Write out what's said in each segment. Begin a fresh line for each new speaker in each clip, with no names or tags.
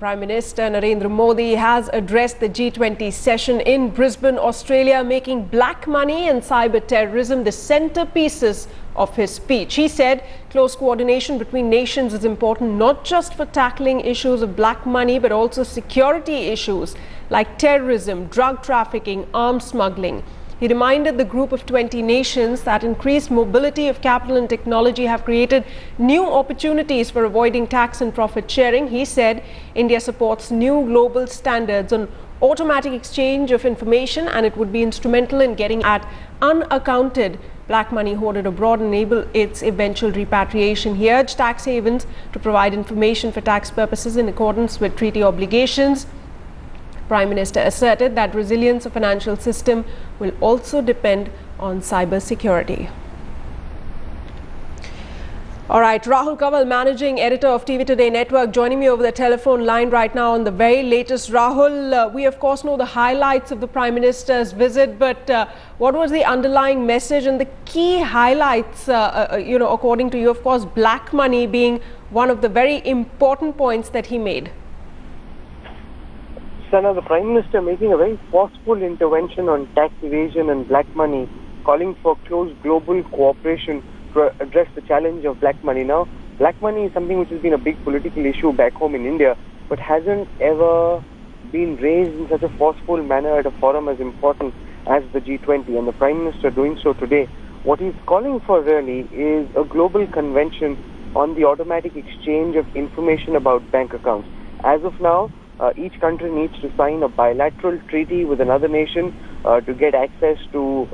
Prime Minister Narendra Modi has addressed the G20 session in Brisbane, Australia, making black money and cyber-terrorism the centerpieces of his speech. He said close coordination between nations is important not just for tackling issues of black money but also security issues like terrorism, drug trafficking, arms smuggling. He reminded the group of 20 nations that increased mobility of capital and technology have created new opportunities for avoiding tax and profit sharing. He said India supports new global standards on automatic exchange of information and it would be instrumental in getting at unaccounted black money hoarded abroad and enable its eventual repatriation. He urged tax havens to provide information for tax purposes in accordance with treaty obligations. Prime Minister asserted that resilience of financial system will also depend on cyber security. All right, Rahul Kanwal, managing editor of TV Today Network, joining me over the telephone line right now on the very latest. Rahul, we of course know the highlights of the Prime Minister's visit, but what was the underlying message and the key highlights, according to you? Of course, black money being one of the very important points that he made.
Sana, the Prime Minister making a very forceful intervention on tax evasion and black money, calling for close global cooperation to address the challenge of black money. Now, black money is something which has been a big political issue back home in India, but hasn't ever been raised in such a forceful manner at a forum as important as the G20. And the Prime Minister doing so today, what he's calling for really is a global convention on the automatic exchange of information about bank accounts. As of now, each country needs to sign a bilateral treaty with another nation to get access to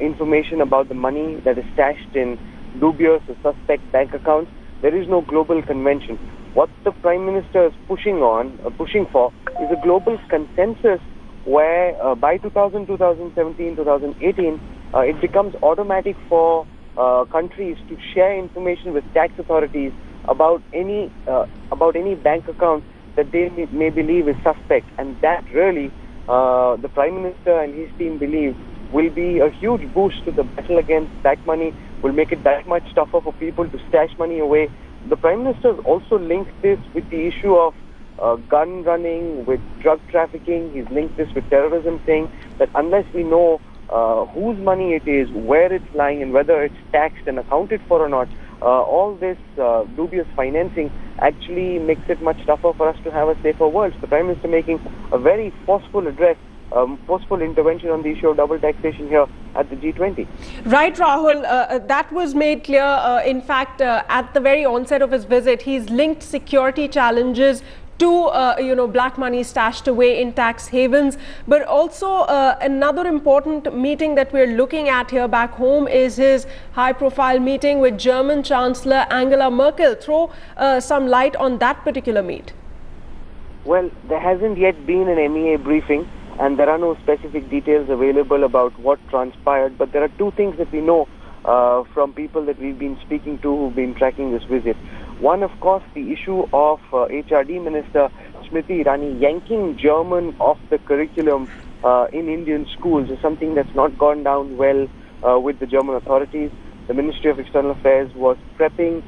information about the money that is stashed in dubious or suspect bank accounts. There is no global convention. What the Prime Minister is pushing for is a global consensus where by 2017, 2018, it becomes automatic for countries to share information with tax authorities about any bank account that they may believe is suspect, and that really the Prime Minister and his team believe will be a huge boost to the battle against black money, will make it that much tougher for people to stash money away. The Prime Minister also linked this with the issue of gun running, with drug trafficking. He's linked this with terrorism, saying that unless we know whose money it is, where it's lying, and whether it's taxed and accounted for or not, all this dubious financing actually makes it much tougher for us to have a safer world. So the Prime Minister making a very forceful address, forceful intervention on the issue of double taxation here at the G20. Right,
Rahul, that was made clear. In fact, at the very onset of his visit, he's linked security challenges to black money stashed away in tax havens. But also another important meeting that we're looking at here back home is his high-profile meeting with German Chancellor Angela Merkel. Throw some light on that particular meet.
Well, there hasn't yet been an MEA briefing, and there are no specific details available about what transpired. But there are two things that we know from people that we've been speaking to who've been tracking this visit. One, of course, the issue of HRD Minister Smriti Irani yanking German off the curriculum in Indian schools is something that's not gone down well with the German authorities. The Ministry of External Affairs was prepping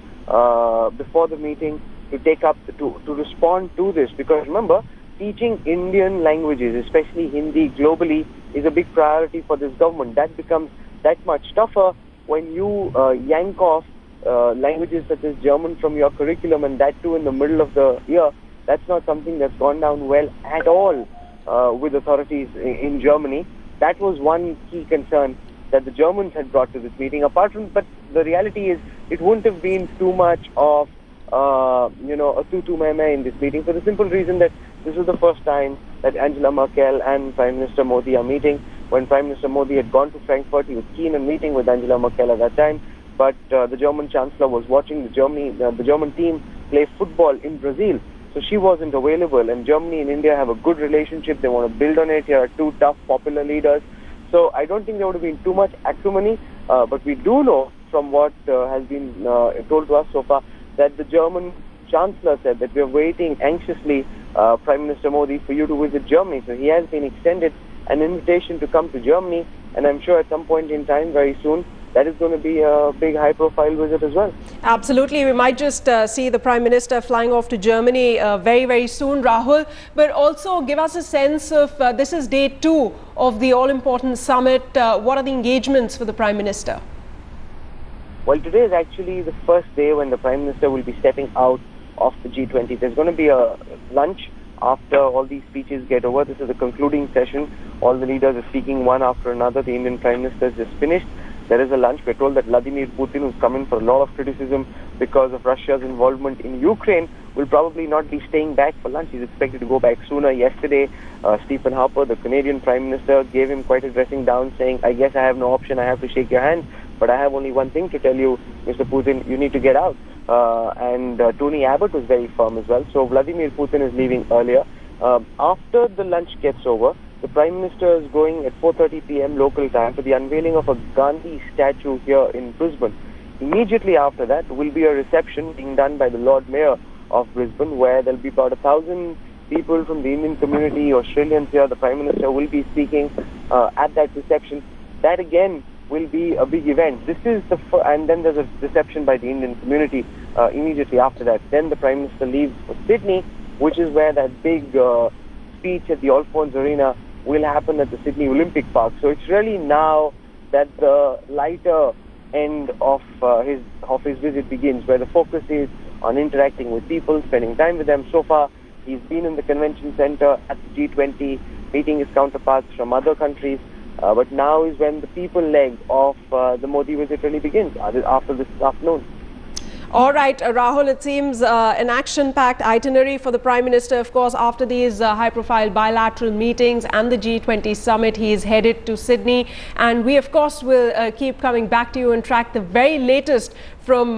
before the meeting to take up, to respond to this, because remember, teaching Indian languages, especially Hindi, globally is a big priority for this government. That becomes that much tougher when you yank off languages such as German from your curriculum, and that too in the middle of the year. That's not something that's gone down well at all with authorities in Germany. That was one key concern that the Germans had brought to this meeting. But the reality is it wouldn't have been too much of a tutu-meh-meh in this meeting, for the simple reason that this is the first time that Angela Merkel and Prime Minister Modi are meeting. When Prime Minister Modi had gone to Frankfurt, he was keen on meeting with Angela Merkel at that time. But the German Chancellor was watching the German team play football in Brazil, so she wasn't available. And Germany and India have a good relationship. They want to build on it. Here are two tough, popular leaders. So I don't think there would have been too much acrimony. But we do know from what has been told to us so far that the German Chancellor said that we are waiting anxiously, Prime Minister Modi, for you to visit Germany. So he has been extended an invitation to come to Germany, and I'm sure at some point in time, very soon, that is going to be a big high-profile visit as well.
Absolutely. We might just see the Prime Minister flying off to Germany very, very soon, Rahul. But also give us a sense of this is day 2 of the all-important summit. What are the engagements for the Prime Minister?
Well, today is actually the first day when the Prime Minister will be stepping out of the G20. There's going to be a lunch after all these speeches get over. This is the concluding session. All the leaders are speaking one after another. The Indian Prime Minister has just finished. There is a lunch. We're told that Vladimir Putin, who's come in for a lot of criticism because of Russia's involvement in Ukraine, will probably not be staying back for lunch. He's expected to go back sooner. Yesterday, Stephen Harper, the Canadian Prime Minister, gave him quite a dressing down, saying, I guess I have no option. I have to shake your hand. But I have only one thing to tell you, Mr. Putin, you need to get out. And Tony Abbott was very firm as well. So Vladimir Putin is leaving earlier. After the lunch gets over, the Prime Minister is going at 4:30 p.m. local time for the unveiling of a Gandhi statue here in Brisbane. Immediately after that will be a reception being done by the Lord Mayor of Brisbane, where there'll be about 1,000 people from the Indian community, Australians here. The Prime Minister will be speaking at that reception. That again will be a big event. This is and then there's a reception by the Indian community immediately after that. Then the Prime Minister leaves for Sydney, which is where that big speech at the Alphonse Arena will happen at the Sydney Olympic Park. So it's really now that the lighter end of his visit begins, where the focus is on interacting with people, spending time with them. So far, he's been in the convention center at the G20, meeting his counterparts from other countries. But now is when the people leg of the Modi visit really begins, after this afternoon.
All right, Rahul, it seems an action-packed itinerary for the Prime Minister. Of course, after these high-profile bilateral meetings and the G20 summit, he is headed to Sydney. And we, of course, will keep coming back to you and track the very latest from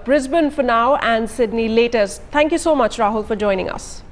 Brisbane for now and Sydney latest. Thank you so much, Rahul, for joining us.